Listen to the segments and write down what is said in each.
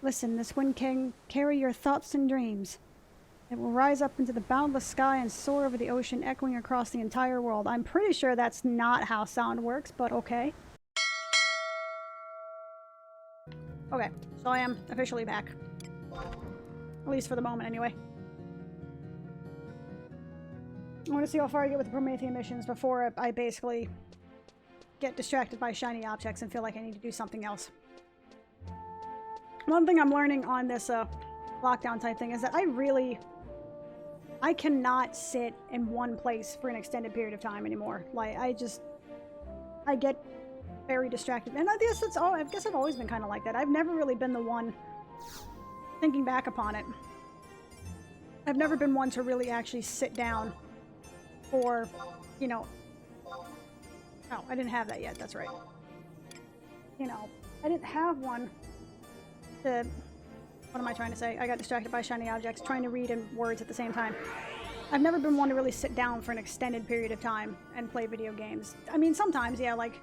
Listen, this wind can carry your thoughts and dreams. It will rise up into the boundless sky and soar over the ocean, echoing across the entire world. I'm pretty sure that's not how sound works, but okay. Okay, so I am officially back. At least for the moment, anyway. I want to see how far I get with the Promethean missions before I basically get distracted by shiny objects and feel like I need to do something else. One thing I'm learning on this lockdown type thing is that I cannot sit in one place for an extended period of time anymore. Like, I get very distracted. And I guess I've always been kind of like that. I've never really been the one, thinking back upon it, I've never been one to really actually sit down for, you know, oh, I didn't have that yet, that's right. You know, I didn't have one to, what am I trying to say? I got distracted by shiny objects, trying to read in words at the same time. I've never been one to really sit down for an extended period of time and play video games. I mean, sometimes, yeah, like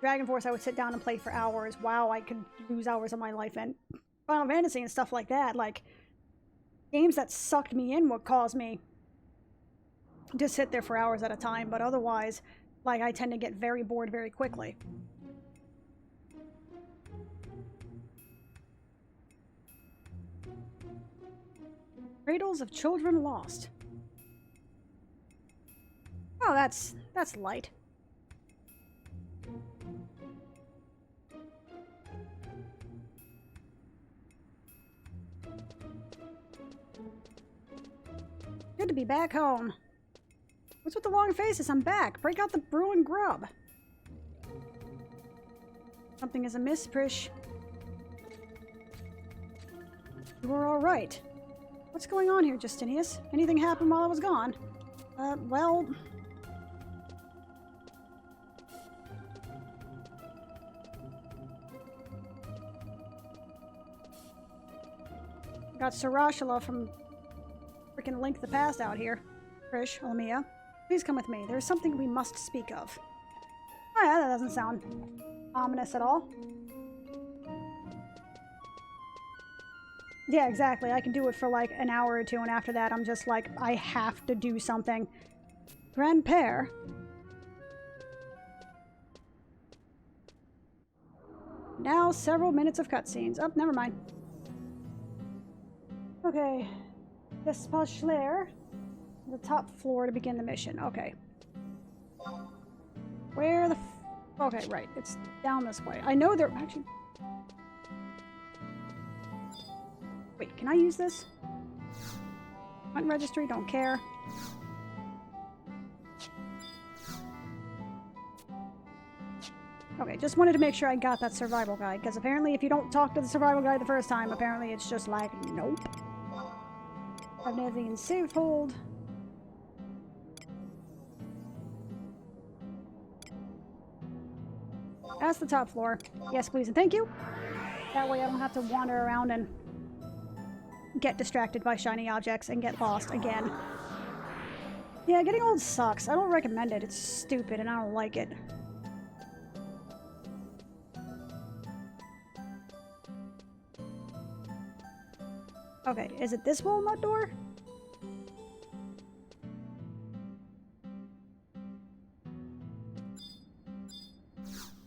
Dragon Force I would sit down and play for hours. Wow, I could lose hours of my life in. Final Fantasy and stuff like that, like, games that sucked me in would cause me to sit there for hours at a time, but otherwise, like, I tend to get very bored very quickly. Cradles of Children Lost. Oh, that's light. Good to be back home. What's with the long faces? I'm back. Break out the brew and grub. Something is amiss, Prish. You were all right. What's going on here, Justinius? Anything happened while I was gone? Well... Got Sarashula from frickin' Link the Past out here. Prish, Olmia, please come with me. There is something we must speak of. Oh yeah, that doesn't sound ominous at all. Yeah, exactly. I can do it for like an hour or two, and after that I'm just like, I have to do something. Grandpère? Now several minutes of cutscenes. Oh, never mind. Okay. Despachler. The top floor to begin the mission. Okay. Where the okay, right. It's down this way. I know they're actually... Wait, can I use this? Hunt registry, don't care. Okay, just wanted to make sure I got that survival guide, because apparently if you don't talk to the survival guide the first time, apparently it's just like, nope. Have anything in save hold. That's the top floor. Yes, please, and thank you. That way I don't have to wander around and get distracted by shiny objects and get lost again. Yeah, getting old sucks. I don't recommend it. It's stupid and I don't like it. Okay, is it this walnut door?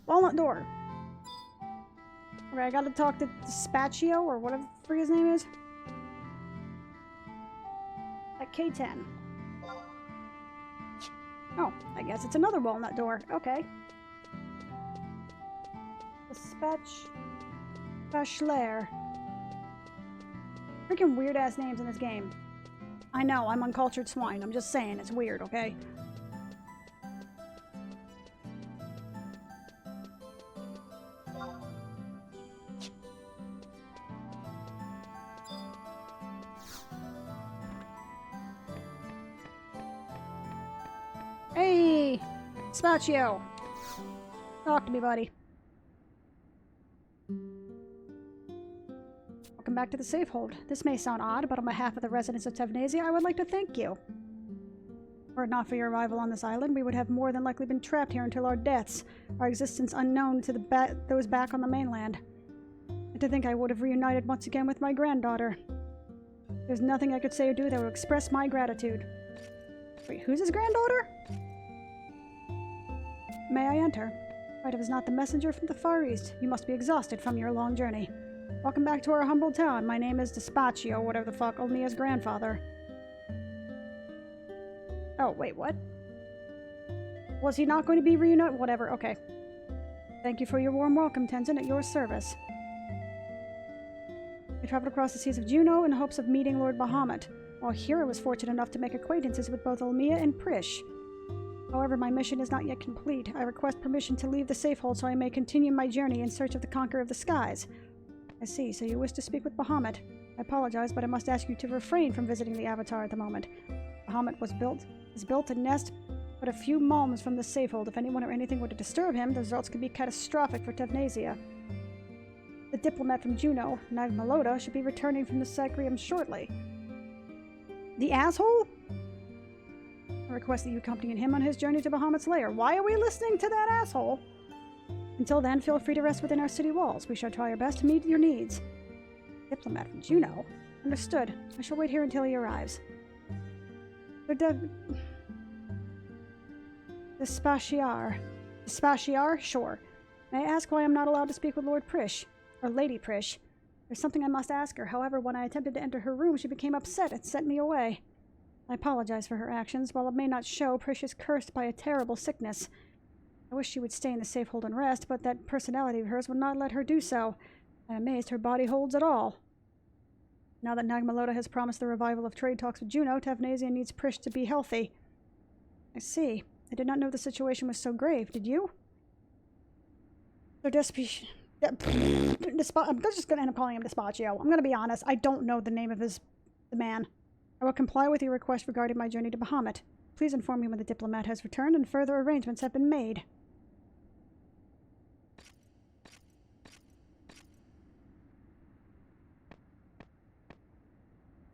Walnut door. Okay, I gotta talk to Spaccio or whatever the freak his name is. At K10. Oh, I guess it's another walnut door. Okay. The Spachler. Freaking weird ass names in this game. I know, I'm uncultured swine. I'm just saying, it's weird, okay? Hey! Spaccio! Talk to me, buddy. Welcome back to the safe hold. This may sound odd, but on behalf of the residents of Tevnasia, I would like to thank you. Were it not for your arrival on this island, we would have more than likely been trapped here until our deaths, our existence unknown to those back on the mainland. To think I would have reunited once again with my granddaughter. There's nothing I could say or do that would express my gratitude. Wait, who's his granddaughter? May I enter? Right, if it's not the messenger from the Far East. You must be exhausted from your long journey. Welcome back to our humble town. My name is Dispaccio, whatever the fuck, Olmia's grandfather. Oh, wait, what? Was he not going to be reunited? Whatever, okay. Thank you for your warm welcome, Tenzin, at your service. I traveled across the seas of Juno in hopes of meeting Lord Bahamut. While here, I was fortunate enough to make acquaintances with both Olmia and Prish. However, my mission is not yet complete. I request permission to leave the Safehold so I may continue my journey in search of the Conqueror of the Skies. I see, so you wish to speak with Bahamut. I apologize, but I must ask you to refrain from visiting the Avatar at the moment. Bahamut is built to nest but a few malms from the Safehold. If anyone or anything were to disturb him, the results could be catastrophic for Tevnasia. The diplomat from Juno, Nagmalota, should be returning from the Sacrium shortly. The asshole? I request that you accompany him on his journey to Bahamut's lair. Why are we listening to that asshole? Until then, feel free to rest within our city walls. We shall try our best to meet your needs. Diplomat from Juno? Understood. I shall wait here until he arrives. Dispacciar. Dispacciar? Sure. May I ask why I'm not allowed to speak with Lord Prish? Or Lady Prish? There's something I must ask her. However, when I attempted to enter her room, she became upset and sent me away. I apologize for her actions. While it may not show, Prish is cursed by a terrible sickness. I wish she would stay in the Safehold and rest, but that personality of hers would not let her do so. I'm amazed her body holds at all. Now that Nagmalota has promised the revival of trade talks with Juno, Tevnasia needs Prish to be healthy. I see. I did not know the situation was so grave. Did you? So I'm just going to end up calling him Dispaccio. I'm going to be honest. I don't know the name of the man. I will comply with your request regarding my journey to Bahamut. Please inform me when the diplomat has returned and further arrangements have been made.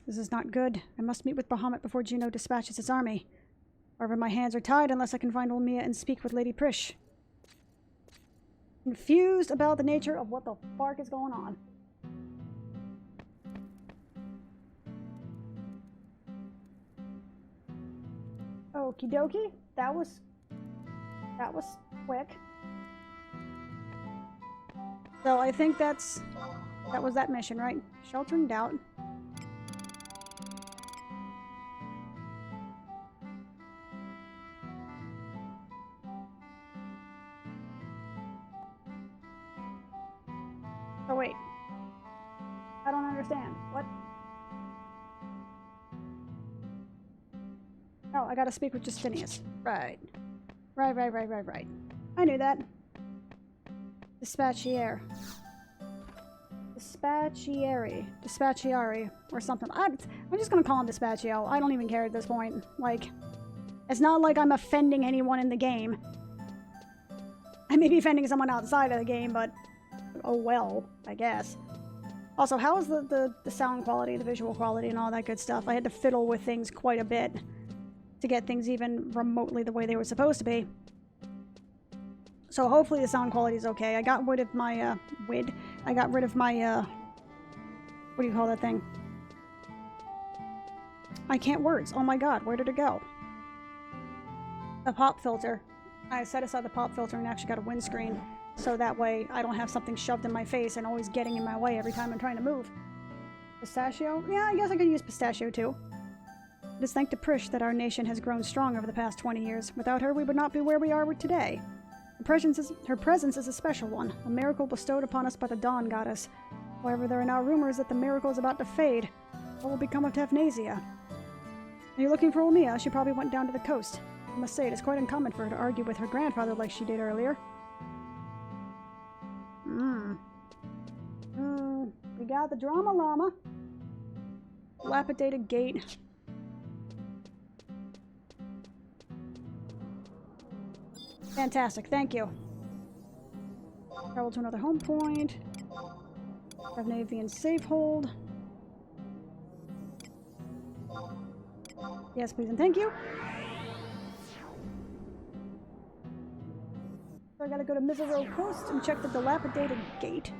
This is not good. I must meet with Bahamut before Juno dispatches his army. However, my hands are tied unless I can find Olmia and speak with Lady Prish. Confused about the nature of what the fuck is going on. Okie dokie. That was quick. So I think that was that mission, right? Shelter in Doubt. Oh wait. I don't understand. What? Oh, I gotta speak with Justinius. Right. Right. I knew that. Dispacciari, or something. I'm just gonna call him Dispaccio. I don't even care at this point. Like, it's not like I'm offending anyone in the game. I may be offending someone outside of the game, but oh well, I guess. Also, how is the sound quality, the visual quality, and all that good stuff? I had to fiddle with things quite a bit to get things even remotely the way they were supposed to be. So hopefully the sound quality is okay. I got rid of my, I got rid of my, what do you call that thing? I can't words. Oh my god, where did it go? The pop filter. I set aside the pop filter and actually got a windscreen. So that way I don't have something shoved in my face and always getting in my way every time I'm trying to move. Pistachio? Yeah, I guess I could use pistachio too. It is thanks to Prish that our nation has grown strong over the past 20 years. Without her, we would not be where we are today. Her presence is a special one, a miracle bestowed upon us by the Dawn Goddess. However, there are now rumors that the miracle is about to fade. What will become of Tevnasia? Are you looking for Olmia? She probably went down to the coast. I must say, it is quite uncommon for her to argue with her grandfather like she did earlier. We got the drama llama. Dilapidated gate. Fantastic, thank you. Travel to another home point. Have Navian safe hold. Yes, please and thank you. So I gotta go to Miserable Coast and check the dilapidated gate.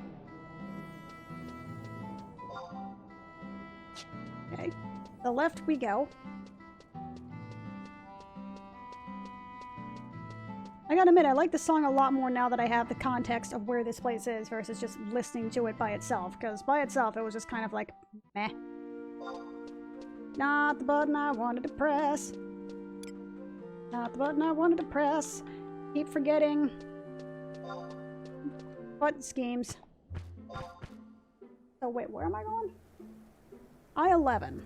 Okay. The left we go. I gotta admit, I like the song a lot more now that I have the context of where this place is versus just listening to it by itself, because by itself it was just kind of like, meh. Not the button I wanted to press. Not the button I wanted to press. Keep forgetting. Button schemes. So wait, where am I going? I-11.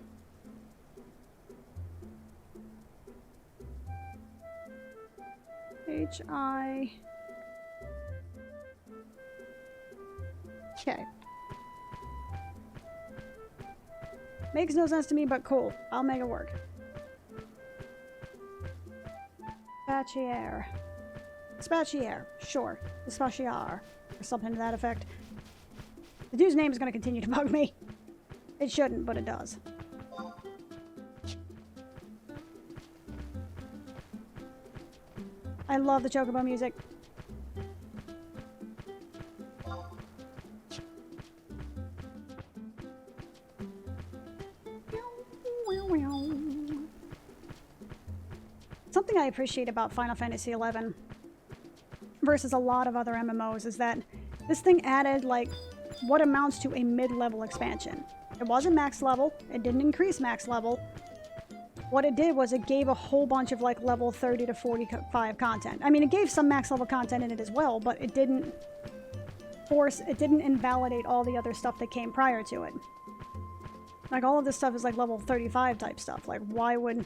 H-I... Okay. Makes no sense to me, but cool. I'll make it work. Spatchier. Spatchier. Sure. Spatchier. Or something to that effect. The dude's name is going to continue to bug me. It shouldn't, but it does. I love the chocobo music. Something I appreciate about Final Fantasy XI versus a lot of other MMOs is that this thing added, like, what amounts to a mid-level expansion. It wasn't max level. It didn't increase max level. What it did was it gave a whole bunch of, like, level 30 to 45 content. I mean, it gave some max level content in it as well, but it didn't invalidate all the other stuff that came prior to it. Like, all of this stuff is, like, level 35 type stuff. Like, why would...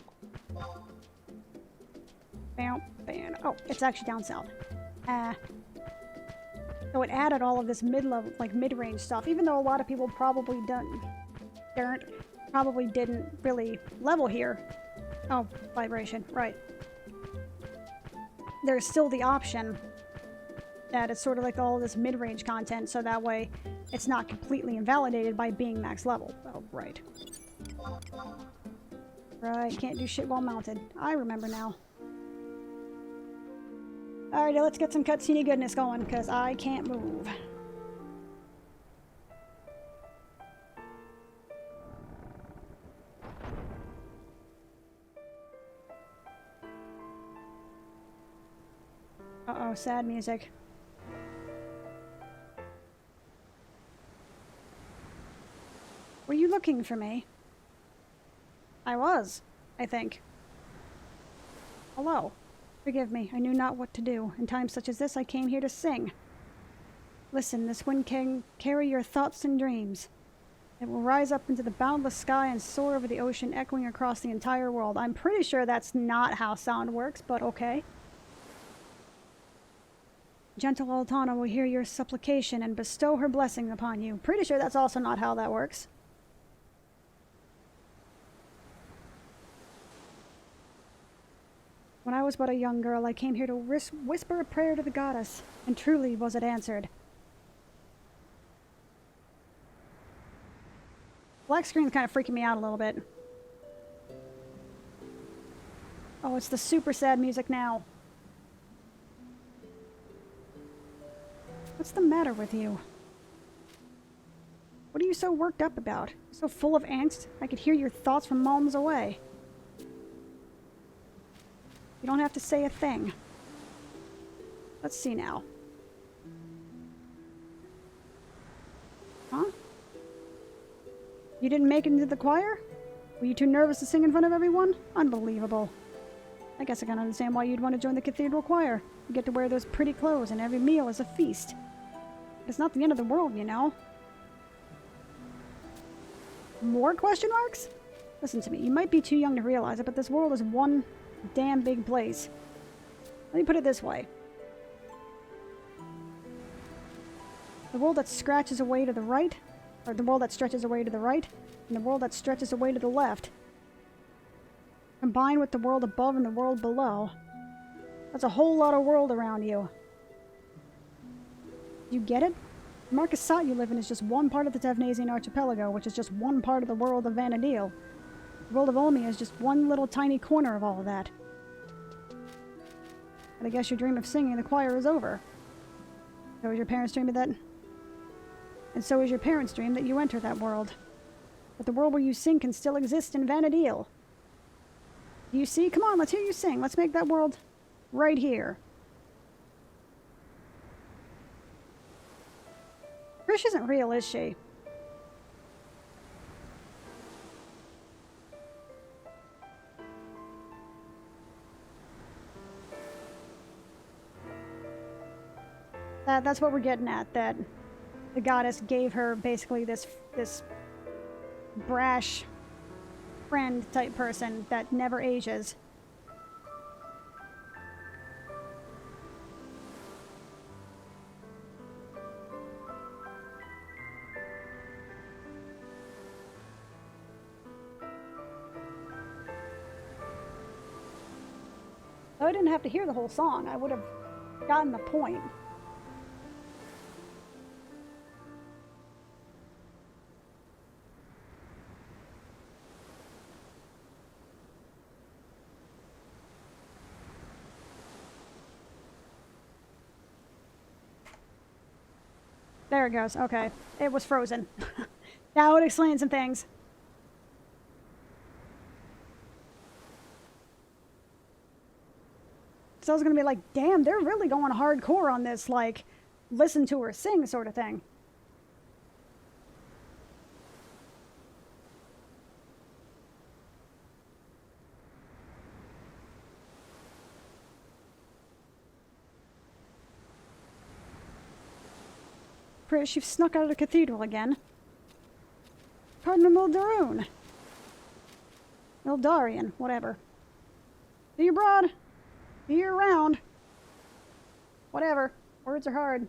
Oh, it's actually down south. So it added all of this mid-level, like, mid-range stuff, even though a lot of people probably didn't really level here. Oh, vibration, right. There's still the option that it's sort of like all this mid-range content, so that way it's not completely invalidated by being max level. Oh, right. Right, can't do shit while mounted. I remember now. Alrighty, let's get some cutscene goodness going, because I can't move. Uh-oh, sad music. Were you looking for me? I was, I think. Hello. Forgive me, I knew not what to do. In times such as this, I came here to sing. Listen, this wind can carry your thoughts and dreams. It will rise up into the boundless sky and soar over the ocean, echoing across the entire world. I'm pretty sure that's not how sound works, but okay. Gentle Altana will hear your supplication and bestow her blessing upon you. Pretty sure that's also not how that works. When I was but a young girl, I came here to whisper a prayer to the goddess, and truly was it answered. Black screen's kind of freaking me out a little bit. Oh, it's the super sad music now. What's the matter with you? What are you so worked up about? So full of angst, I could hear your thoughts from miles away. You don't have to say a thing. Let's see now. Huh? You didn't make it into the choir? Were you too nervous to sing in front of everyone? Unbelievable. I guess I can understand why you'd want to join the cathedral choir. You get to wear those pretty clothes and every meal is a feast. It's not the end of the world, you know. More question marks? Listen to me, you might be too young to realize it, but this world is one damn big place. Let me put it this way. The world that scratches away to the right, or the world that stretches away to the right, and the world that stretches away to the left, combined with the world above and the world below, that's a whole lot of world around you. You get it? The Marquisate you live in is just one part of the Tavnasian archipelago, which is just one part of the world of Vanadil. The world of Olmia is just one little tiny corner of all of that. But I guess your dream of singing in the choir is over. So is your parents' dream of that? And so is your parents' dream that you enter that world. But the world where you sing can still exist in Vanadil. Do you see? Come on, let's hear you sing. Let's make that world right here. Trish isn't real, is she? That's what we're getting at, that the goddess gave her basically this brash friend type person that never ages. Though I didn't have to hear the whole song, I would have gotten the point. There it goes. Okay. It was frozen. That would explain some things. So I was going to be like, damn, they're really going hardcore on this, like, listen to her sing sort of thing. Prish, you've snuck out of the cathedral again. Cardinal Mildaroon. Mildarian, whatever. See you abroad. See you around. Whatever. Words are hard.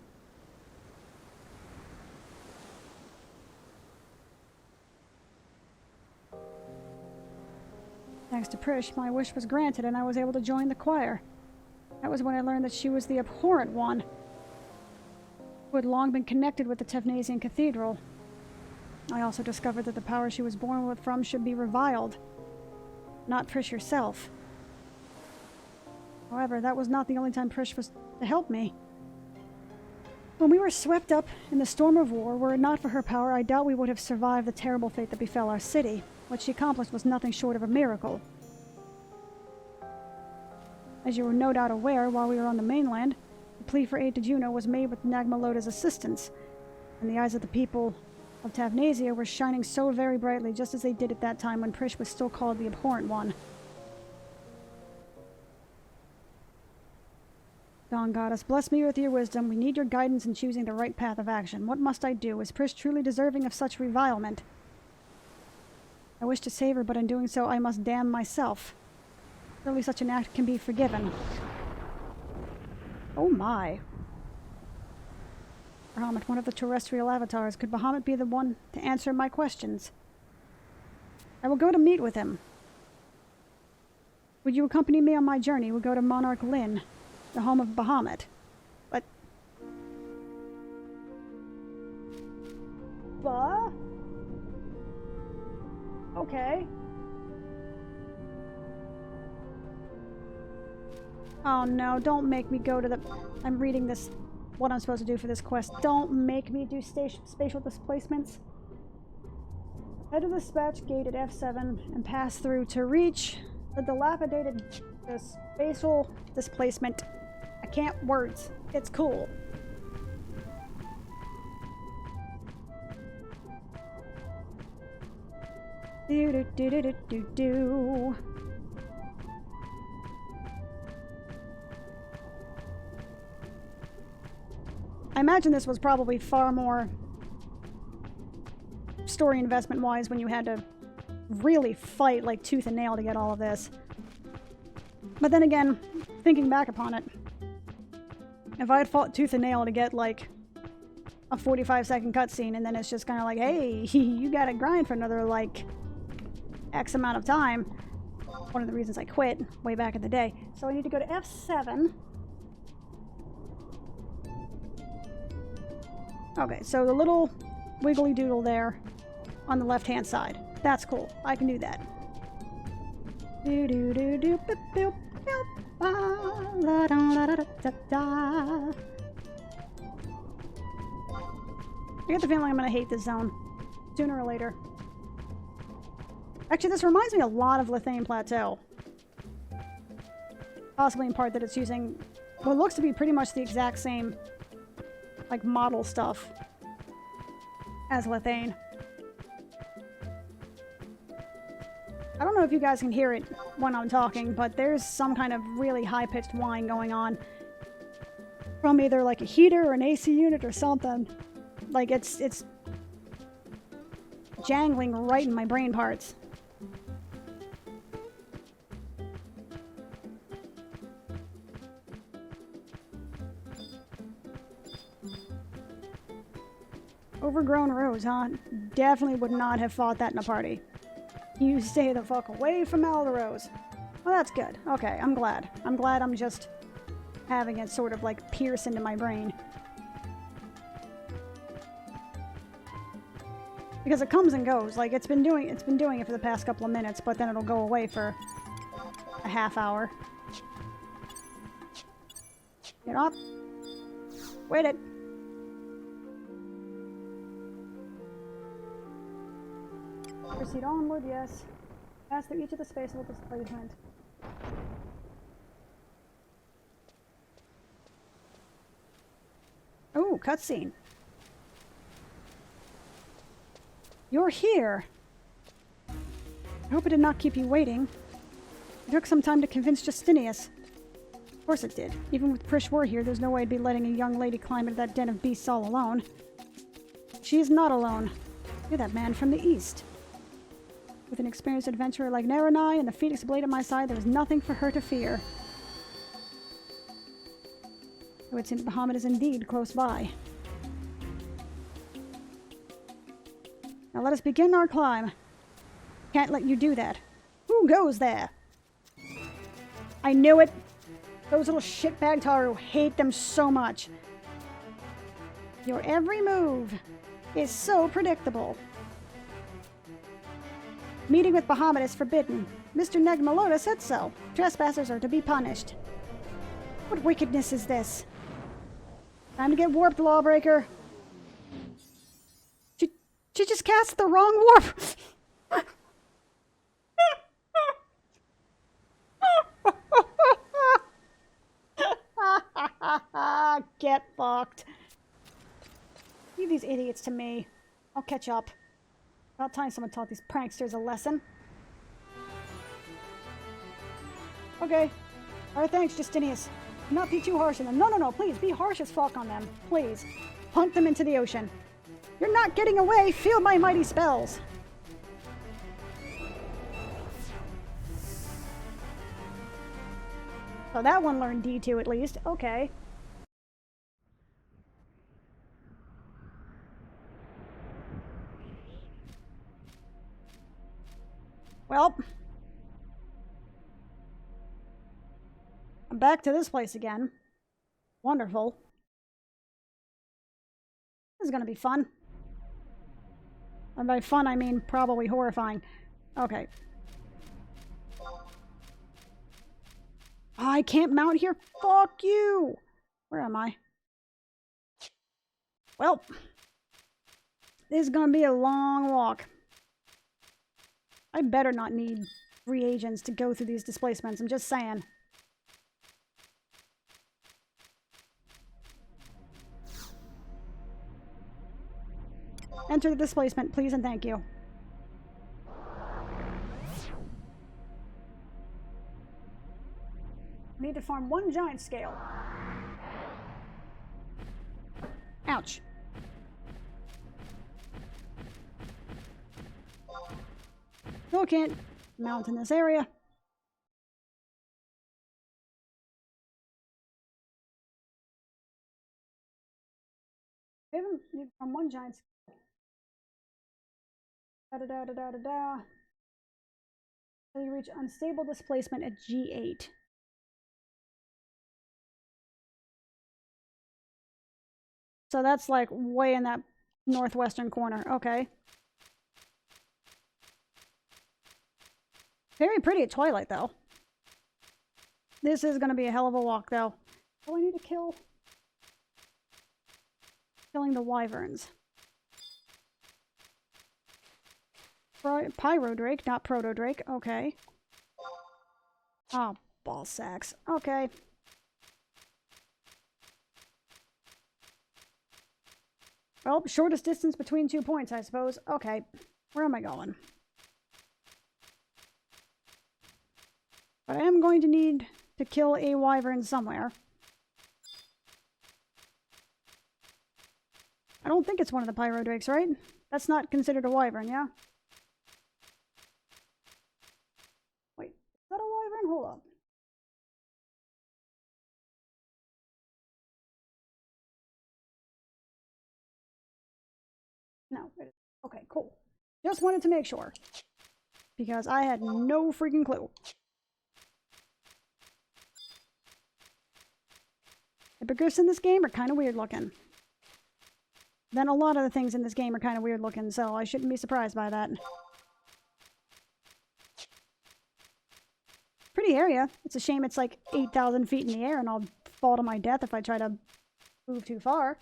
Thanks to Prish, my wish was granted and I was able to join the choir. That was when I learned that she was the abhorrent one, who had long been connected with the Tevnasian Cathedral. I also discovered that the power she was born from should be reviled, not Prish herself. However, that was not the only time Prish was to help me. When we were swept up in the storm of war, were it not for her power, I doubt we would have survived the terrible fate that befell our city. What she accomplished was nothing short of a miracle. As you were no doubt aware, while we were on the mainland, the plea for aid to Juno was made with Nagmaloda's assistance, and the eyes of the people of Tavnasia were shining so very brightly, just as they did at that time when Prish was still called the Abhorrent One. Dawn Goddess, bless me with your wisdom. We need your guidance in choosing the right path of action. What must I do? Is Prish truly deserving of such revilement? I wish to save her, but in doing so I must damn myself. Surely such an act can be forgiven. Oh my. Bahamut, one of the terrestrial avatars. Could Bahamut be the one to answer my questions? I will go to meet with him. Would you accompany me on my journey? We'll go to Monarch Lin, the home of Bahamut. But... Okay. Oh no, don't make me go to the... I'm reading this, what I'm supposed to do for this quest. Don't make me do spatial displacements. Head to the dispatch gate at F7 and pass through to reach the dilapidated spatial displacement. I can't words. It's cool. Do do do do do do do. I imagine this was probably far more story investment wise when you had to really fight like tooth and nail to get all of this. But then again, thinking back upon it, if I had fought tooth and nail to get like a 45-second cutscene and then it's just kind of like, hey, you gotta grind for another like X amount of time. One of the reasons I quit way back in the day. So I need to go to F7. Okay, so the little wiggly doodle there on the left-hand side. That's cool. I can do that. Do do do do boop boop boop la da da da da da. I get the feeling I'm gonna hate this zone sooner or later. Actually, this reminds me a lot of Lithane Plateau. Possibly in part that it's using what looks to be pretty much the exact same, like, model stuff as Lithane. I don't know if you guys can hear it when I'm talking, but there's some kind of really high-pitched whine going on from either like a heater or an AC unit or something. Like it's jangling right in my brain parts. Overgrown rose, huh? Definitely would not have fought that in a party. You stay the fuck away from Alderose. Well, that's good. Okay, I'm glad. I'm glad I'm just having it sort of like pierce into my brain. Because it comes and goes. Like it's been doing it for the past couple of minutes, but then it'll go away for a half hour. Get up. Wait it. Proceed onward, yes. Pass through each of the spaces with displacement. Ooh, cutscene. You're here. I hope it did not keep you waiting. It took some time to convince Justinius. Of course it did. Even with Prishwar here, there's no way I'd be letting a young lady climb into that den of beasts all alone. She is not alone. You're that man from the east. With an experienced adventurer like Naranai and the Phoenix Blade at my side, there is nothing for her to fear. Though it seems Bahamut is indeed close by. Now let us begin our climb. Can't let you do that. Who goes there? I knew it. Those little shitbag Taru hate them so much. Your every move is so predictable. Meeting with Bahamut is forbidden. Mr. Negmaloda said so. Trespassers are to be punished. What wickedness is this? Time to get warped, Lawbreaker. She just cast the wrong warp. Get fucked. Leave these idiots to me. I'll catch up. About time someone taught these pranksters a lesson. Okay. Alright, thanks, Justinius. Do not be too harsh on them. No, please, be harsh as fuck on them. Please. Punt them into the ocean. You're not getting away! Feel my mighty spells! So that one learned D2 at least. Okay. Well, I'm back to this place again. Wonderful. This is gonna be fun. And by fun, I mean probably horrifying. Okay. I can't mount here? Fuck you! Where am I? Well, this is gonna be a long walk. I better not need reagents to go through these displacements, I'm just saying. Enter the displacement, please and thank you. Need to farm one giant scale. Ouch. No, can't mount in this area. Need to farm one giant scale. Da-da-da-da-da-da-da. So you reach unstable displacement at G8. So that's like way in that northwestern corner. Okay. Very pretty at twilight, though. This is going to be a hell of a walk, though. Oh, I need to kill... Killing the wyverns. Pyro Drake, not Proto Drake. Okay. Oh, ball sacks. Okay. Well, shortest distance between 2 points, I suppose. Okay. Where am I going? But I am going to need to kill a wyvern somewhere. I don't think it's one of the Pyro Drakes, right? That's not considered a wyvern, yeah? Wait, is that a wyvern? Hold up. No, it is. Okay, cool. Just wanted to make sure. Because I had no freaking clue. Hippogriffs in this game are kind of weird looking. Then a lot of the things in this game are kind of weird looking, so I shouldn't be surprised by that. Pretty area. It's a shame it's like 8,000 feet in the air and I'll fall to my death if I try to move too far.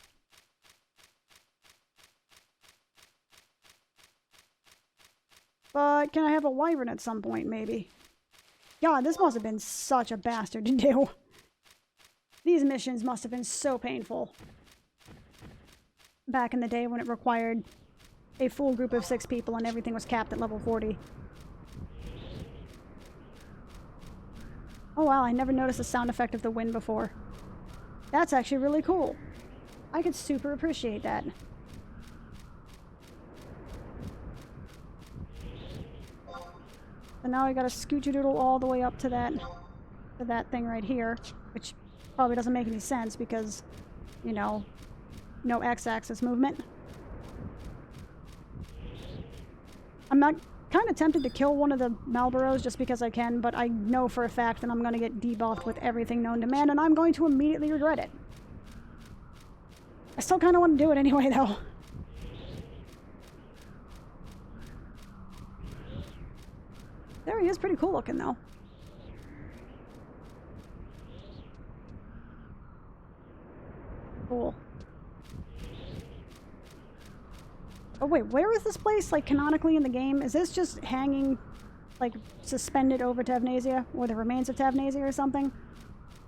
But can I have a wyvern at some point, maybe? God, this must have been such a bastard to do. These missions must have been so painful. Back in the day when it required a full group of 6 people and everything was capped at level 40. Oh wow, I never noticed the sound effect of the wind before. That's actually really cool. I could super appreciate that. So now I gotta scooch-a-doodle all the way up to that thing right here, which probably doesn't make any sense because, you know, no x-axis movement. I'm not kind of tempted to kill one of the Malboros just because I can, but I know for a fact that I'm going to get debuffed with everything known to man, and I'm going to immediately regret it. I still kind of want to do it anyway, though. There he is, pretty cool looking, though. Cool. Oh wait, where is this place, like, canonically in the game? Is this just hanging, like, suspended over Tavnasia? Or the remains of Tavnasia or something?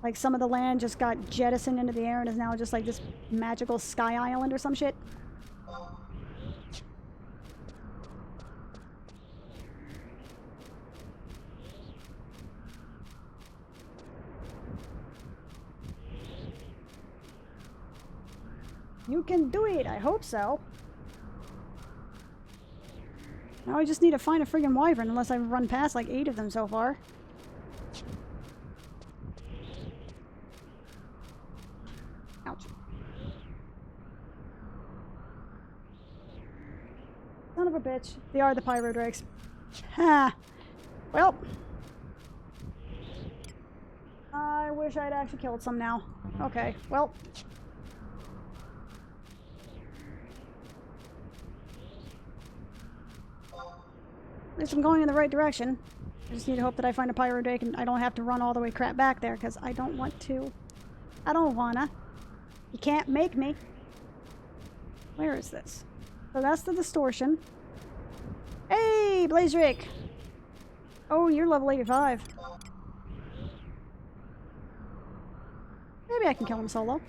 Like, some of the land just got jettisoned into the air and is now just, like, this magical sky island or some shit? You can do it! I hope so. Now I just need to find a friggin' wyvern, unless I've run past like 8 of them so far. Ouch. Son of a bitch. They are the Pyro Drakes. Ha! Well. I wish I'd actually killed some now. Okay, well. At least I'm going in the right direction. I just need to hope that I find a Pyro Drake and I don't have to run all the way crap back there, because I don't want to. I don't wanna. You can't make me. Where is this? So that's the distortion. Hey, Blaze Drake! Oh, you're level 85. Maybe I can kill him solo.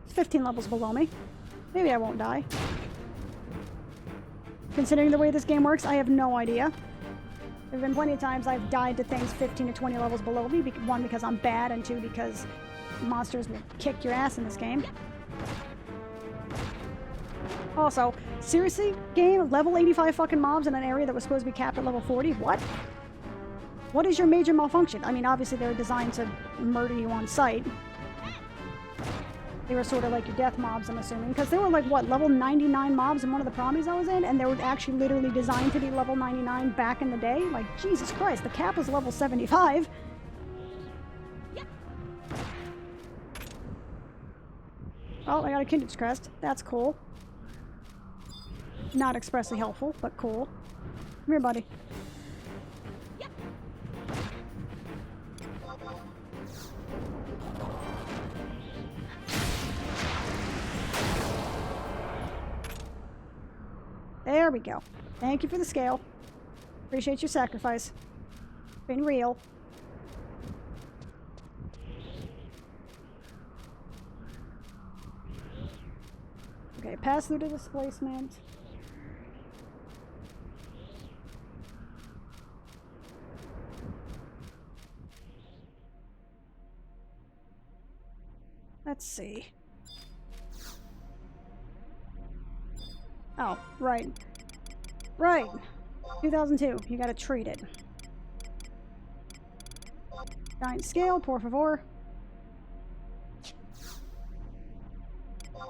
He's 15 levels below me. Maybe I won't die. Considering the way this game works, I have no idea. There have been plenty of times I've died to things 15 to 20 levels below me. One, because I'm bad, and 2, because monsters will kick your ass in this game. Also, seriously, game? Level 85 fucking mobs in an area that was supposed to be capped at level 40? What? What is your major malfunction? I mean, obviously they were designed to murder you on sight. They were sort of like your death mobs, I'm assuming. Because they were like, what, level 99 mobs in one of the promies I was in? And they were actually literally designed to be level 99 back in the day? Like, Jesus Christ, the cap was level 75. Oh, I got a Kindred's Crest. That's cool. Not expressly helpful, but cool. Come here, buddy. There we go. Thank you for the scale. Appreciate your sacrifice. Been real. Okay, pass through to displacement. Let's see. Oh, right. Right. 2002. You gotta treat it. Giant scale, por favor.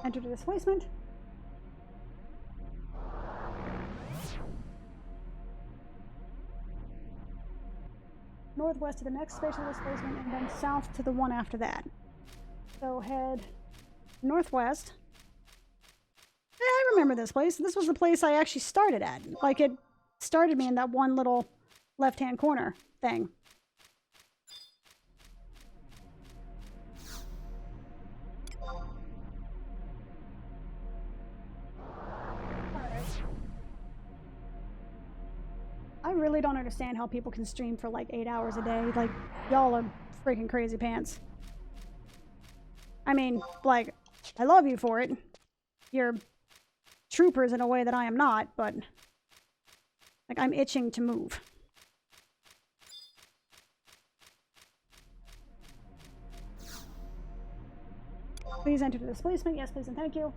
Enter the displacement. Northwest to the next spatial displacement, and then south to the one after that. So head northwest. Yeah, I remember this place. This was the place I actually started at. Like, it started me in that one little left-hand corner thing. I really don't understand how people can stream for like 8 hours a day. Like, y'all are freaking crazy pants. I mean, like, I love you for it. You're troopers in a way that I am not, but like, I'm itching to move. Please enter the displacement. Yes, please and thank you.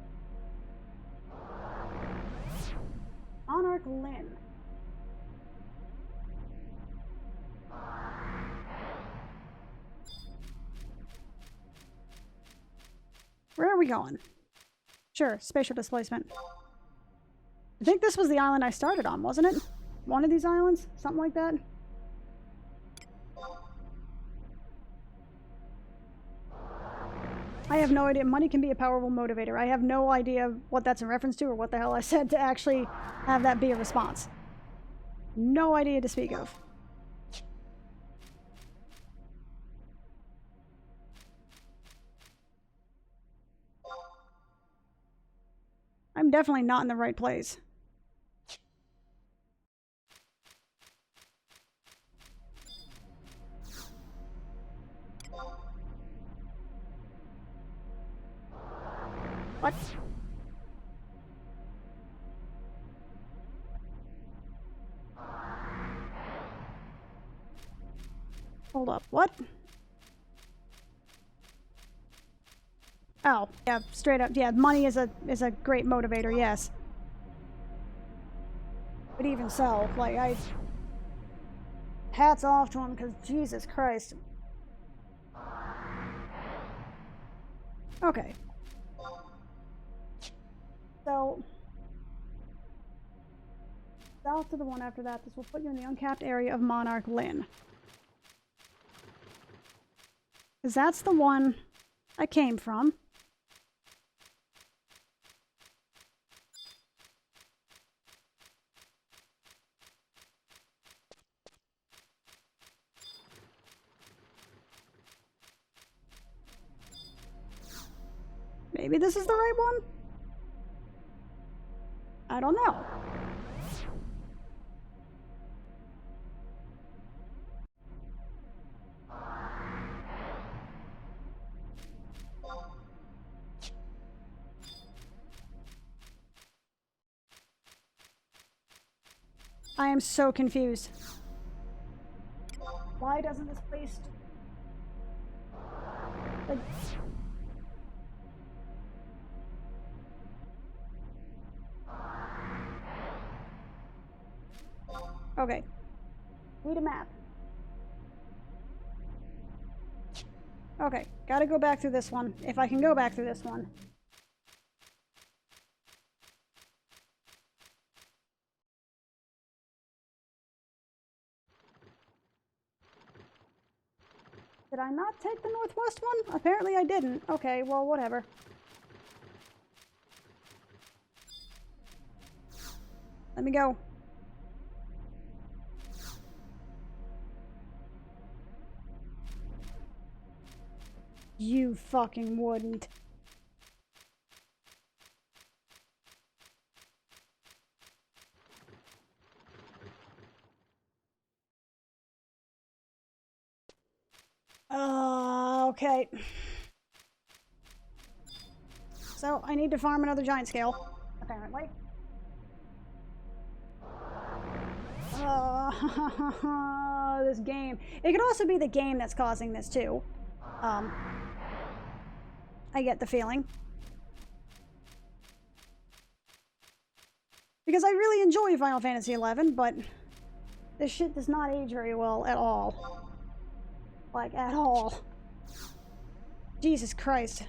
Monarch Lynn. Where are we going? Sure, spatial displacement. I think this was the island I started on, wasn't it? One of these islands? Something like that? I have no idea. Money can be a powerful motivator. I have no idea what that's in reference to or what the hell I said to actually have that be a response. No idea to speak of. I'm definitely not in the right place. What? Hold up, what? Oh, yeah, straight up. Yeah, money is a great motivator, yes. But even so, like, hats off to him, because Jesus Christ. Okay. So, south to the one after that, this will put you in the uncapped area of Monarch Lynn. Because that's the one I came from. Maybe this is the right one? I don't know. I am so confused. Why doesn't this place... like... Okay. Need a map. Okay, gotta go back through this one. If I can go back through this one. Did I not take the northwest one? Apparently I didn't. Okay, well, whatever. Let me go. You fucking wouldn't. Okay. So, I need to farm another giant scale, apparently. This game. It could also be the game that's causing this, too. I get the feeling. Because I really enjoy Final Fantasy XI, but this shit does not age very well at all. Like, at all. Jesus Christ.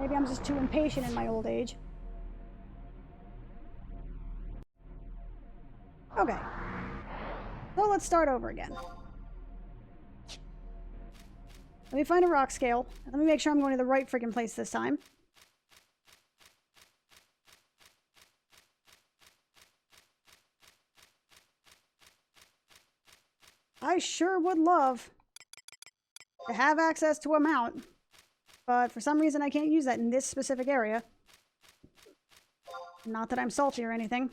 Maybe I'm just too impatient in my old age. Okay. So let's start over again. Let me find a rock scale. Let me make sure I'm going to the right friggin' place this time. I sure would love to have access to a mount, but for some reason I can't use that in this specific area. Not that I'm salty or anything.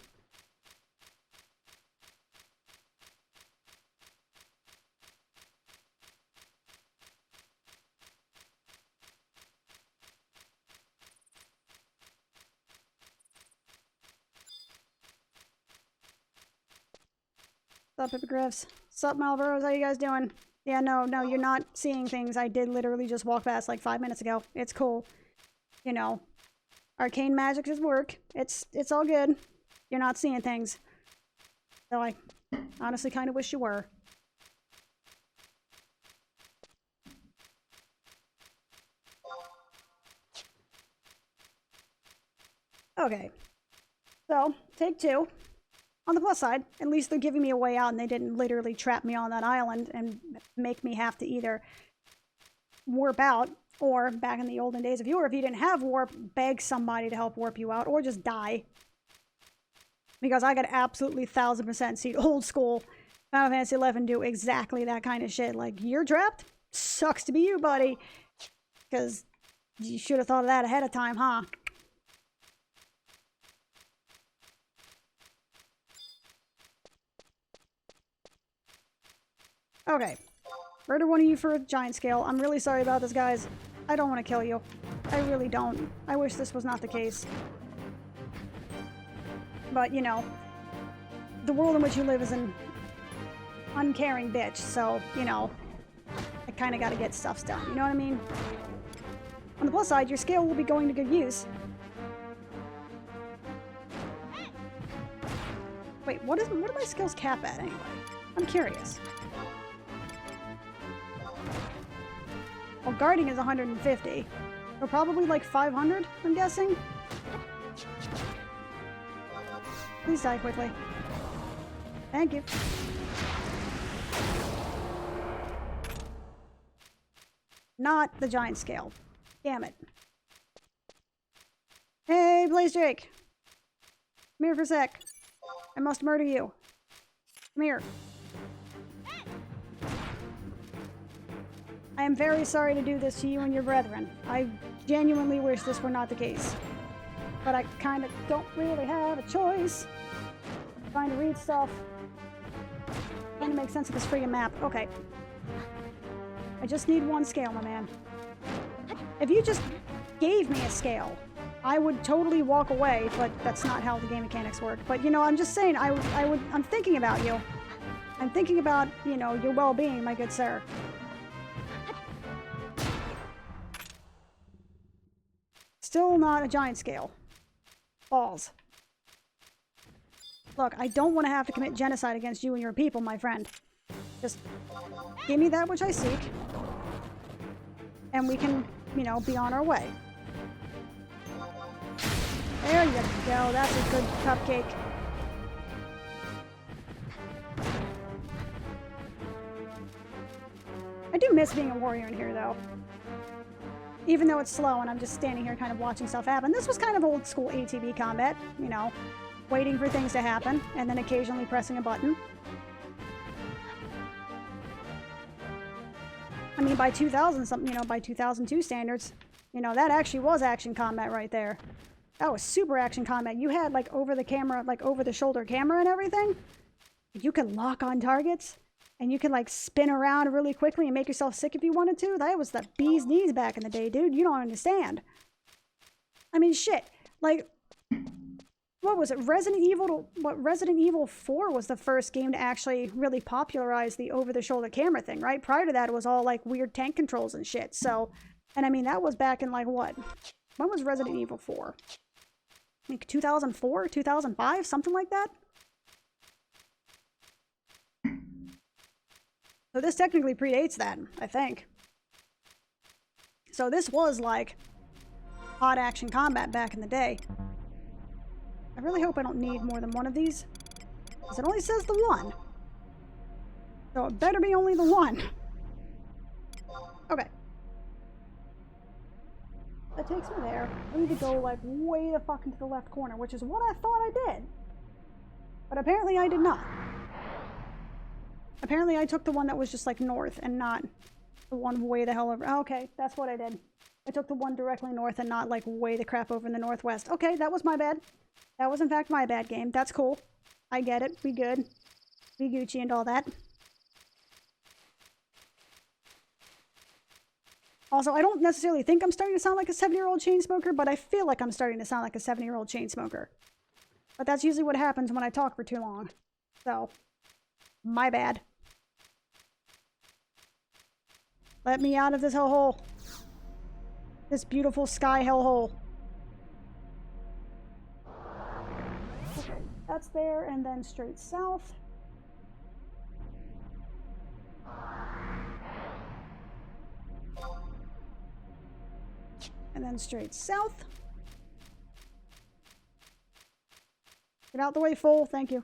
Sup, Hippogriffs? Sup, Malvaros? How you guys doing? Yeah, no, you're not seeing things. I did literally just walk past like 5 minutes ago. It's cool. You know, arcane magic does work. It's all good. You're not seeing things. Though I honestly kind of wish you were. Okay. So, take two. On the plus side, at least they're giving me a way out and they didn't literally trap me on that island and make me have to either warp out or, back in the olden days of yore, if you didn't have warp, beg somebody to help warp you out or just die. Because I could absolutely 1000% see old school Final Fantasy XI do exactly that kind of shit. Like, you're trapped? Sucks to be you, buddy. Because you should have thought of that ahead of time, huh? Okay. Murder one of you for a giant scale. I'm really sorry about this, guys. I don't want to kill you. I really don't. I wish this was not the case. But, you know, the world in which you live is an uncaring bitch, so, you know, I kind of got to get stuff done. You know what I mean? On the plus side, your scale will be going to good use. Wait, what do my skills cap at, anyway? I'm curious. Well, guarding is 150. So probably like 500, I'm guessing. Please die quickly. Thank you. Not the giant scale. Damn it. Hey, Blaze Drake. Come here for a sec. I must murder you. Come here. I am very sorry to do this to you and your brethren. I genuinely wish this were not the case. But I kind of don't really have a choice. I'm trying to read stuff. Trying to make sense of this friggin' map. Okay. I just need one scale, my man. If you just gave me a scale, I would totally walk away, but that's not how the game mechanics work. But, you know, I'm just saying, I'm thinking about you. I'm thinking about, you know, your well-being, my good sir. Still not a giant scale. Balls. Look, I don't want to have to commit genocide against you and your people, my friend. Just give me that which I seek. And we can, you know, be on our way. There you go. That's a good cupcake. I do miss being a warrior in here, though. Even though it's slow and I'm just standing here kind of watching stuff happen. This was kind of old school ATB combat, you know, waiting for things to happen and then occasionally pressing a button. I mean, by 2000 something, you know, by 2002 standards, you know, that actually was action combat right there. That was super action combat. You had like over the camera, like over the shoulder camera and everything. You could lock on targets And you can like spin around really quickly and make yourself sick if you wanted to. That was the bee's knees back in the day, dude. You don't understand. I mean, shit. Like, what was it? Resident Evil 4 was the first game to actually really popularize the over-the-shoulder camera thing, right? Prior to that, it was all like weird tank controls and shit. So, and I mean, that was back in like what? When was Resident Evil 4? Like 2004, 2005, something like that? So this technically predates that, I think. So this was like hot action combat back in the day. I really hope I don't need more than one of these, because it only says the one. So it better be only the one. Okay. That takes me there. I need to go like way the fuck into the left corner, which is what I thought I did. But apparently I did not. Apparently I took the one that was just like north and not the one way the hell over. Oh, okay, that's what I did. I took the one directly north and not like way the crap over in the northwest. Okay, that was my bad. That was in fact my bad game. That's cool. I get it. We good. We Gucci and all that. Also, I don't necessarily think I'm starting to sound like a 7-year-old chain smoker, but I feel like I'm starting to sound like a 7-year-old chain smoker. But that's usually what happens when I talk for too long. So, my bad. Let me out of this hellhole. This beautiful sky hellhole. Okay, that's there, and then straight south. And then straight south. Get out the way, fool. Thank you.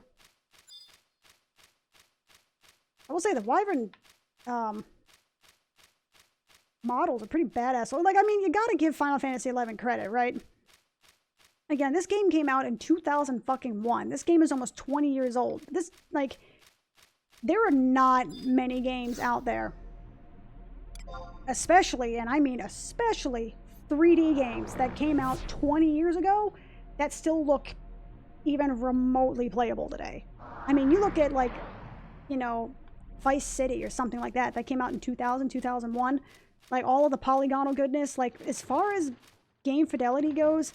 I will say the Wyvern models are pretty badass. Like, I mean, you gotta give Final Fantasy XI credit, right? Again, this game came out in 2001. This game is almost 20 years old. This, like, there are not many games out there, especially, and I mean especially, 3D games that came out 20 years ago that still look even remotely playable today. I mean, you look at, like, you know, Vice City or something like that, that came out in 2000, 2001. Like, all of the polygonal goodness, like, as far as game fidelity goes,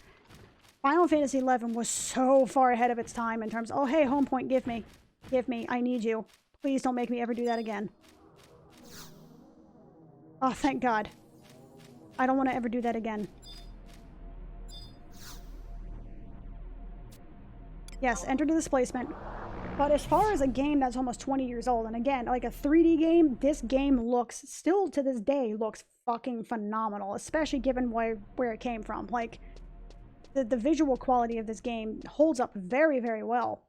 Final Fantasy XI was so far ahead of its time in terms of, oh, hey, home point, give me, I need you. Please don't make me ever do that again. Oh, thank God. I don't want to ever do that again. Yes, enter the displacement. But as far as a game that's almost 20 years old, and again, like a 3D game, this game looks, still to this day, looks fucking phenomenal, especially given where it came from. Like, the visual quality of this game holds up very, very well.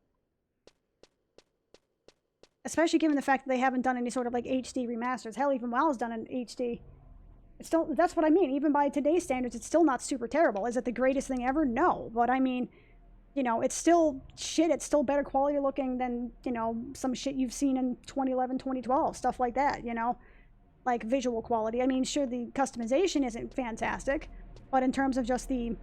Especially given the fact that they haven't done any sort of, like, HD remasters. Hell, even WoW's done an HD. It's still, that's what I mean. Even by today's standards, it's still not super terrible. Is it the greatest thing ever? No. But I mean, you know, it's still shit. It's still better quality looking than, you know, some shit you've seen in 2011, 2012. Stuff like that, you know? Like, visual quality. I mean, sure, the customization isn't fantastic. But in terms of just the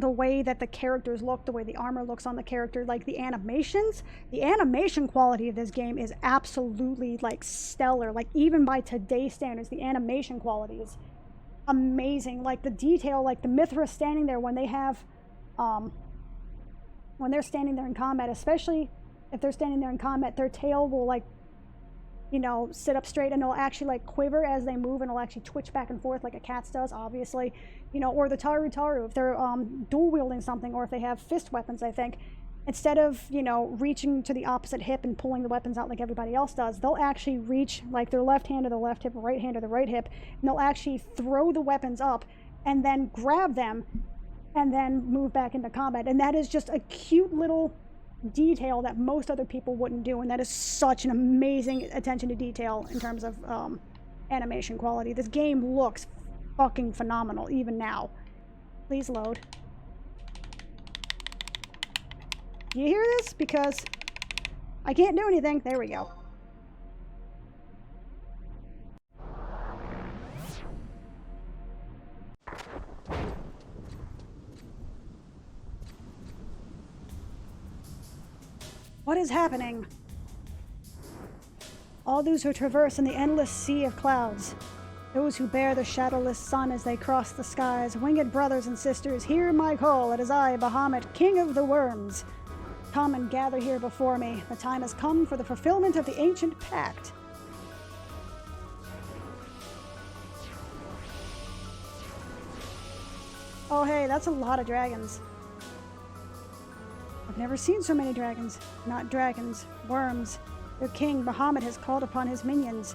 way that the characters look, the way the armor looks on the character, like the animation quality of this game is absolutely, like, stellar. Like, even by today's standards, the animation quality is amazing. Like, the detail, like the Mithra standing there when they have, when they're standing there in combat, especially if they're standing there in combat, their tail will, like, you know, sit up straight, and it'll actually, like, quiver as they move, and it'll actually twitch back and forth like a cat's does, obviously. You know, or the Taru, if they're dual wielding something, or if they have fist weapons, I think, instead of, you know, reaching to the opposite hip and pulling the weapons out like everybody else does, they'll actually reach, like, their left hand to the left hip, right hand to the right hip, and they'll actually throw the weapons up and then grab them and then move back into combat. And that is just a cute little detail that most other people wouldn't do, and that is such an amazing attention to detail in terms of animation quality. This game looks fucking phenomenal even now. Please load. Do you hear this? Because I can't do anything. There we go. What is happening? all those who traverse in the endless sea of clouds, those who bear the shadowless sun as they cross the skies, winged brothers and sisters, hear my call. It is I, Bahamut, king of the worms. Come and gather here before me. The time has come for the fulfillment of the ancient pact. Oh hey, that's a lot of dragons. I've never seen so many dragons. Not dragons, worms. Their king, Bahamut, has called upon his minions.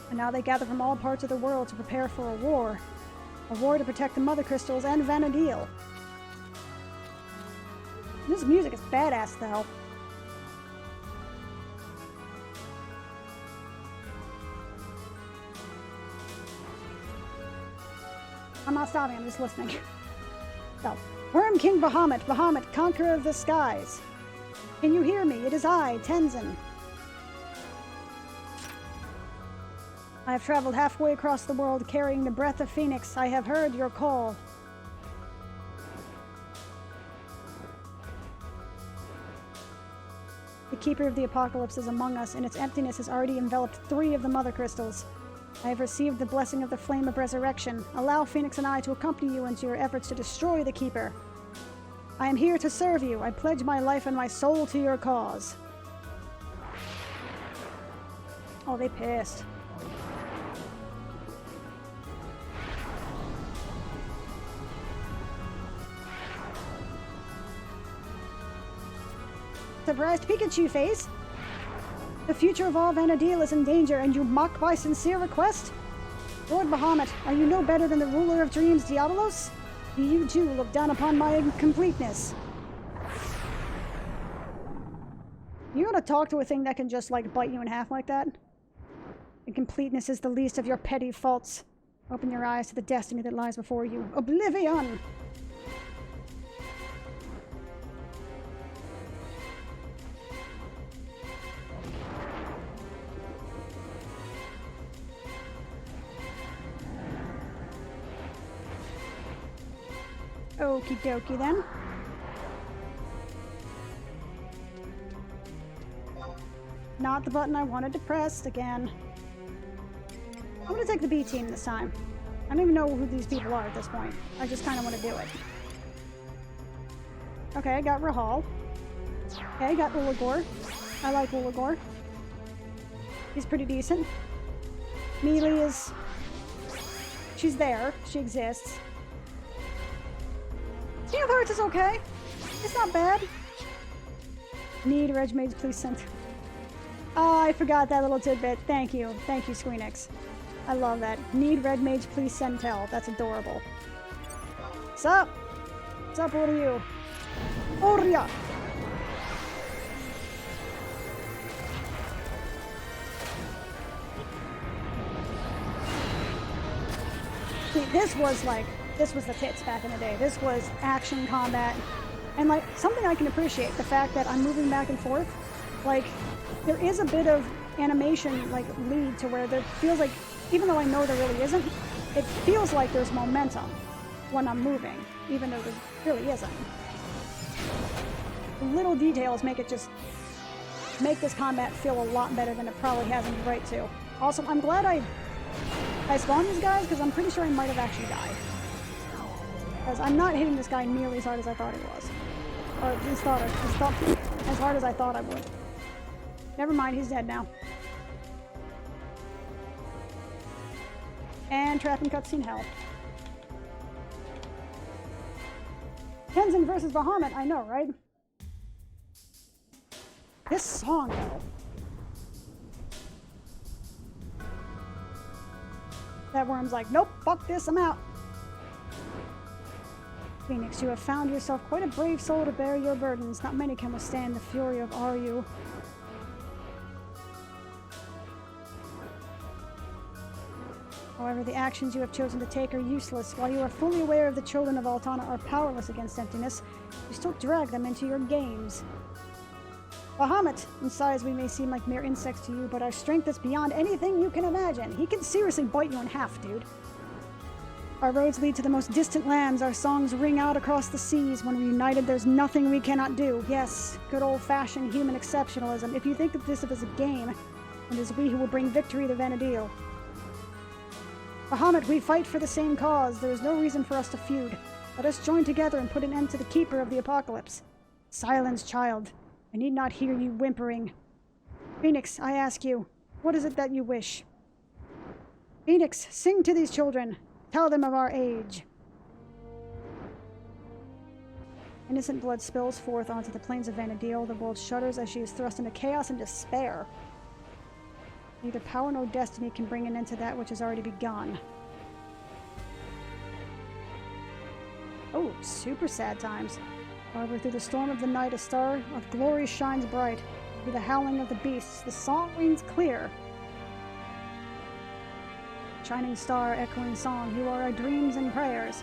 And now they gather from all parts of the world to prepare for a war. A war to protect the Mother Crystals and Vanadil. This music is badass, though. I'm not stopping, I'm just listening. So, Worm King Bahamut, Bahamut, conqueror of the skies. Can you hear me? It is I, Tenzin. I have traveled halfway across the world carrying the breath of Phoenix. I have heard your call. The Keeper of the Apocalypse is among us, and its emptiness has already enveloped 3 of the Mother Crystals. I have received the blessing of the Flame of Resurrection. Allow Phoenix and I to accompany you into your efforts to destroy the Keeper. I am here to serve you. I pledge my life and my soul to your cause. Oh, they pissed. Surprised Pikachu face? The future of all Vanadil is in danger, and you mock my sincere request? Lord Bahamut, are you no better than the ruler of dreams, Diabolos? Do you too look down upon my incompleteness? You want to talk to a thing that can just, like, bite you in half like that? Incompleteness is the least of your petty faults. Open your eyes to the destiny that lies before you. Oblivion! Okie dokie then. Not the button I wanted to press again. I'm gonna take the B team this time. I don't even know who these people are at this point. I just kind of want to do it. Okay, I got Rahal. Okay, I got Ulagor. I like Ulagor. He's pretty decent. Mealy is... she's there. She exists. King of Hearts is okay. It's not bad. Need Reg Mage, please send. Oh, I forgot that little tidbit. Thank you. Thank you, Squeenix. I love that. Need Red Mage, please send tell. That's adorable. Sup? Sup, what are you? Orya! See, this was the tits back in the day. This was action combat. And, like, something I can appreciate, the fact that I'm moving back and forth. Like, there is a bit of animation, like, lead to where there feels like, even though I know there really isn't, it feels like there's momentum when I'm moving, even though there really isn't. The little details make this combat feel a lot better than it probably has any right to. Also, I'm glad I spawned these guys, because I'm pretty sure I might have actually died. Because I'm not hitting this guy nearly as hard as I thought he was. Or at least as hard as I thought I would. Never mind, he's dead now. And trapping cutscene hell. Tenzin versus Bahamut, I know, right? This song, though. That worm's like, nope, fuck this, I'm out. Phoenix, you have found yourself quite a brave soul to bear your burdens. Not many can withstand the fury of Aryu. However, the actions you have chosen to take are useless. While you are fully aware of the children of Altana are powerless against emptiness, you still drag them into your games. Bahamut, in size we may seem like mere insects to you, but our strength is beyond anything you can imagine. He can seriously bite you in half, dude. Our roads lead to the most distant lands. Our songs ring out across the seas. When we're united, there's nothing we cannot do. Yes, good old-fashioned human exceptionalism. If you think that this is a game, and it is we who will bring victory to Vanadil. Bahamut, we fight for the same cause. There is no reason for us to feud. Let us join together and put an end to the Keeper of the Apocalypse. Silence, child. I need not hear you whimpering. Phoenix, I ask you, what is it that you wish? Phoenix, sing to these children. Tell them of our age. Innocent blood spills forth onto the plains of Vanadil. The world shudders as she is thrust into chaos and despair. Neither power nor destiny can bring an end to that which has already begun. Oh, super sad times. However, through the storm of the night, a star of glory shines bright. Through the howling of the beasts, the song rings clear. Shining star, echoing song, you are our dreams and prayers.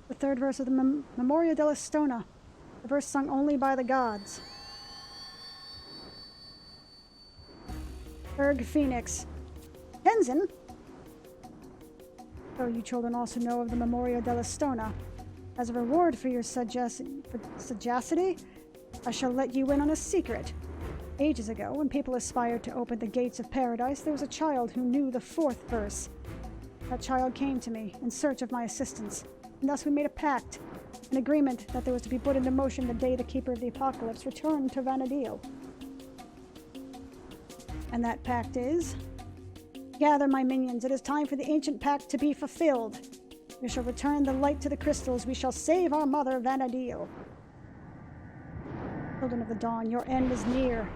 The third verse of the Memoria della Stona, the verse sung only by the gods. Erg Phoenix. Tenzin? So you children also know of the Memoria della Stona. As a reward for your sagacity, I shall let you in on a secret. Ages ago, when people aspired to open the gates of paradise, there was a child who knew the fourth verse. That child came to me in search of my assistance, and thus we made a pact, an agreement that there was to be put into motion the day the Keeper of the Apocalypse returned to Vanadil. And that pact is... Gather, my minions, it is time for the ancient pact to be fulfilled. We shall return the light to the crystals. We shall save our mother, Vanadil. Children of the Dawn, your end is near.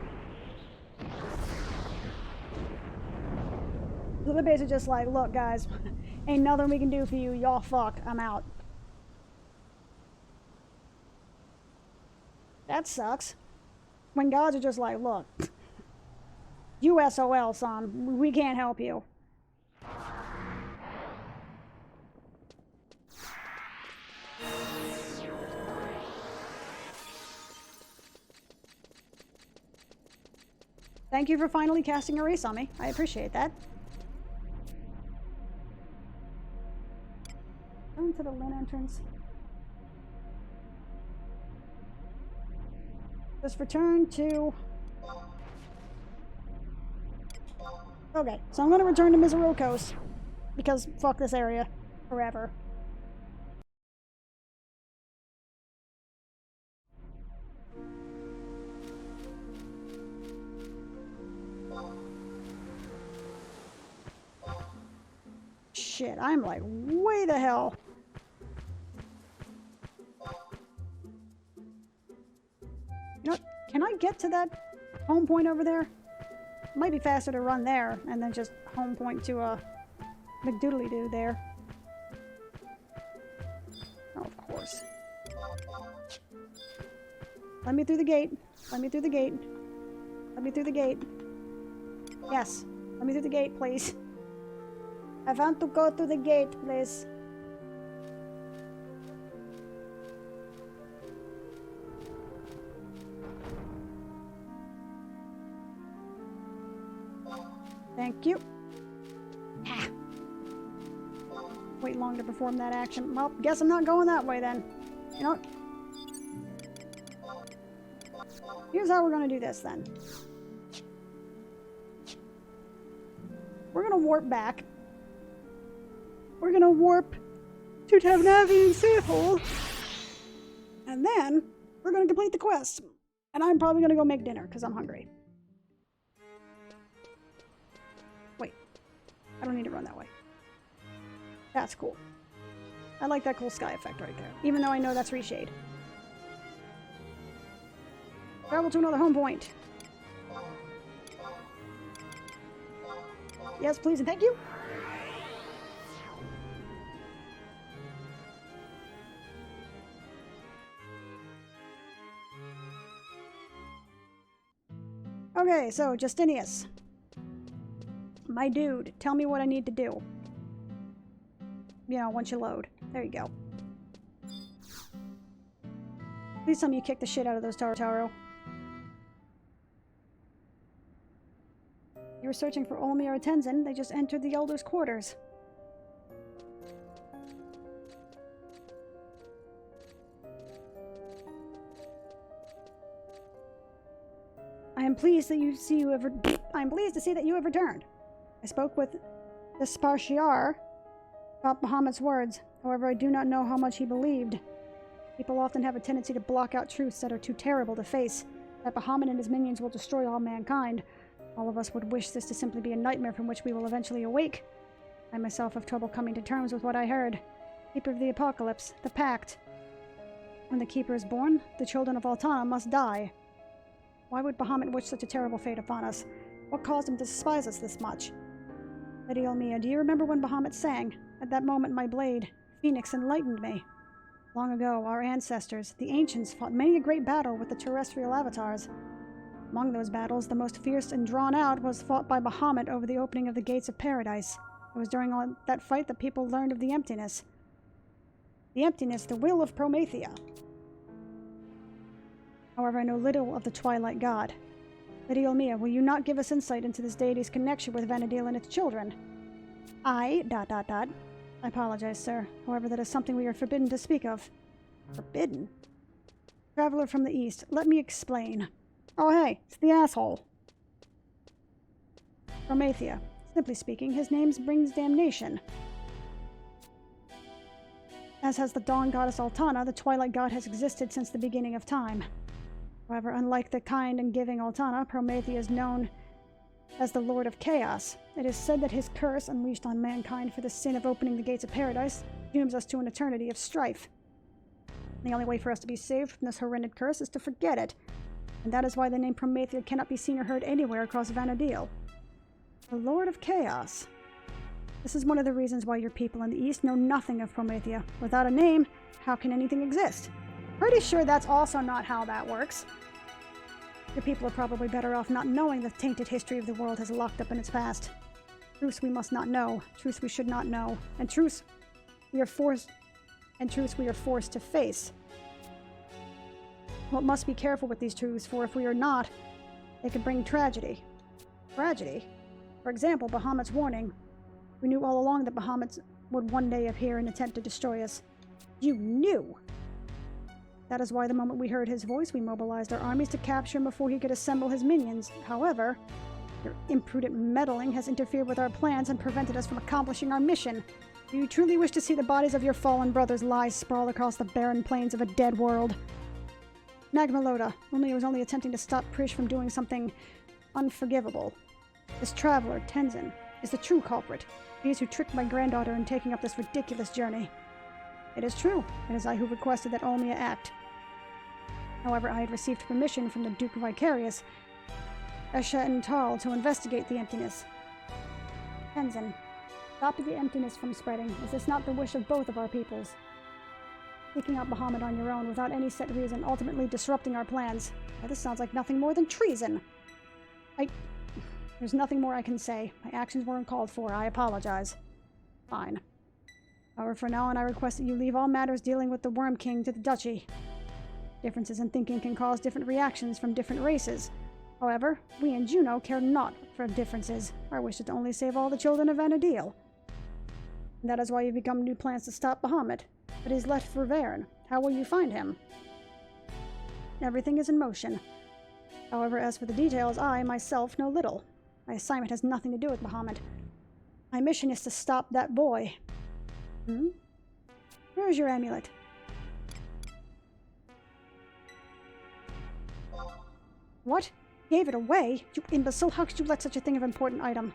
So they're basically just like, look, guys, ain't nothing we can do for you. Y'all fuck. I'm out. That sucks. When gods are just like, look, you SOL, son. We can't help you. Thank you for finally casting a race on me. I appreciate that. Turn to the Lynn entrance. Just return to... Okay, so I'm going to return to Mizorokos, because fuck this area forever. Shit, I'm like way the hell. You know what? Can I get to that home point over there? It might be faster to run there and then just home point to a McDoodly-doo there. Oh, of course. Let me through the gate. Let me through the gate. Let me through the gate. Yes. Let me through the gate, please. I want to go to the gate, please. Thank you. Ah. Wait long to perform that action. Well, guess I'm not going that way then. You know what? Here's how we're going to do this then. We're going to warp back. We're going to warp to Tavnavi and Safehole. And then we're going to complete the quest. And I'm probably going to go make dinner because I'm hungry. Wait. I don't need to run that way. That's cool. I like that cool sky effect right there. Even though I know that's reshade. Travel to another home point. Yes, please, and thank you. Okay, so Justinius. My dude, tell me what I need to do. You know, once you load. There you go. Please tell me you kick the shit out of those Taro. You were searching for Olmir or Tenzin. They just entered the Elder's quarters. pleased to see that you have returned. I spoke with the Spartiar about Bahamut's words. However, I do not know how much he believed. People often have a tendency to block out truths that are too terrible to face. That Bahamut and his minions will destroy all mankind. All of us would wish this to simply be a nightmare from which we will eventually awake. I myself have trouble coming to terms with what I heard. Keeper of the Apocalypse, the Pact. When the Keeper is born, the children of Altana must die. Why would Bahamut wish such a terrible fate upon us? What caused him to despise us this much? Lady Olmia, do you remember when Bahamut sang? At that moment my blade, Phoenix, enlightened me. Long ago, our ancestors, the ancients, fought many a great battle with the terrestrial avatars. Among those battles, the most fierce and drawn out was fought by Bahamut over the opening of the gates of paradise. It was during all that fight that people learned of the emptiness. The emptiness, the will of Promethea. However, I know little of the Twilight God. Lady Olmia, will you not give us insight into this deity's connection with Vanadil and its children? I apologize, sir. However, that is something we are forbidden to speak of. Forbidden? Traveler from the east, let me explain. Oh hey, it's the asshole. Promethea. Simply speaking, his name brings damnation. As has the Dawn Goddess Altana, the Twilight God has existed since the beginning of time. However, unlike the kind and giving Altana, Promethea is known as the Lord of Chaos. It is said that his curse, unleashed on mankind for the sin of opening the gates of paradise, dooms us to an eternity of strife. The only way for us to be saved from this horrendous curse is to forget it, and that is why the name Promethea cannot be seen or heard anywhere across Vanadil. The Lord of Chaos. This is one of the reasons why your people in the East know nothing of Promethea. Without a name, how can anything exist? Pretty sure that's also not how that works. Your people are probably better off not knowing the tainted history of the world has locked up in its past. Truths we must not know, truths we should not know, and truths we are forced to face. But must be careful with these truths, for if we are not, they could bring tragedy. Tragedy? For example, Bahamut's warning. We knew all along that Bahamut would one day appear and attempt to destroy us. You knew! That is why the moment we heard his voice, we mobilized our armies to capture him before he could assemble his minions. However, your imprudent meddling has interfered with our plans and prevented us from accomplishing our mission. Do you truly wish to see the bodies of your fallen brothers lie sprawl across the barren plains of a dead world? Nagmaloda, Olmia was only attempting to stop Prish from doing something unforgivable. This traveler, Tenzin, is the true culprit. He is who tricked my granddaughter in taking up this ridiculous journey. It is true. It is I who requested that Olmia act. However, I had received permission from the Duke Vicarious, Esha Tal, to investigate the emptiness. Tenzin, stop the emptiness from spreading. Is this not the wish of both of our peoples? Seeking out Bahamut on your own without any set reason, ultimately disrupting our plans. Now, this sounds like nothing more than treason. There's nothing more I can say. My actions weren't called for. I apologize. Fine. However, for now on, I request that you leave all matters dealing with the Worm King to the Duchy. Differences in thinking can cause different reactions from different races. However, we in Juno care not for differences. Our wish is to only save all the children of Vanadil. And that is why you've begun new plans to stop Bahamut. But he's left for Varen. How will you find him? Everything is in motion. However, as for the details, I, myself, know little. My assignment has nothing to do with Bahamut. My mission is to stop that boy. Where's your amulet? What? Gave it away? You imbecile, how could you let such a thing of important item?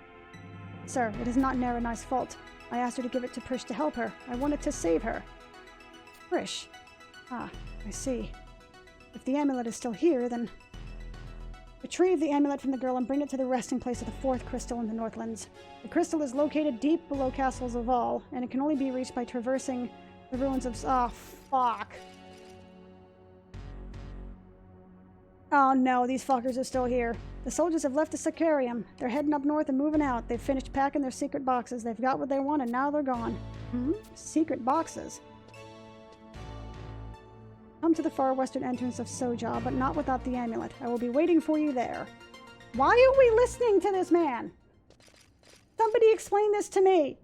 Sir, it is not Naranai's fault. I asked her to give it to Prish to help her. I wanted to save her. Prish? Ah, I see. If the amulet is still here, then... Retrieve the amulet from the girl and bring it to the resting place of the fourth crystal in the Northlands. The crystal is located deep below Castle Zaval, and it can only be reached by traversing the ruins of... Ah, fuck. Oh no, these fuckers are still here. The soldiers have left the Sicarium. They're heading up north and moving out. They've finished packing their secret boxes. They've got what they want and now they're gone. Secret boxes? Come to the far western entrance of Soja, but not without the amulet. I will be waiting for you there. Why are we listening to this man? Somebody explain this to me.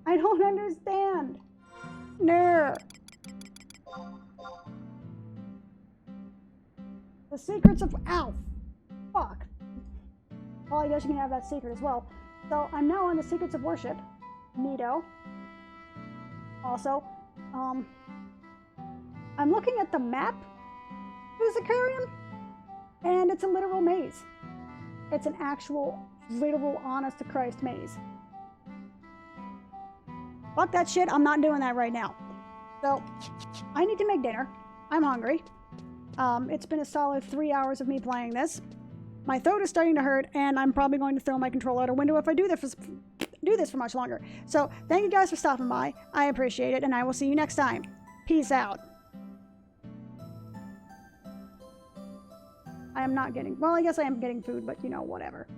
I don't understand. No. The secrets of... Ow. Fuck. Well, I guess you can have that secret as well. So I'm now on the Secrets of Worship. Neato. Also, I'm looking at the map of the Zakarian, and it's a literal maze. It's an actual, literal, honest to Christ maze. Fuck that shit, I'm not doing that right now. So, I need to make dinner. I'm hungry. It's been a solid 3 hours of me playing this. My throat is starting to hurt, and I'm probably going to throw my controller out a window if I do this for much longer. So, thank you guys for stopping by. I appreciate it, and I will see you next time. Peace out. I am not getting... Well, I guess I am getting food, but, you know, whatever.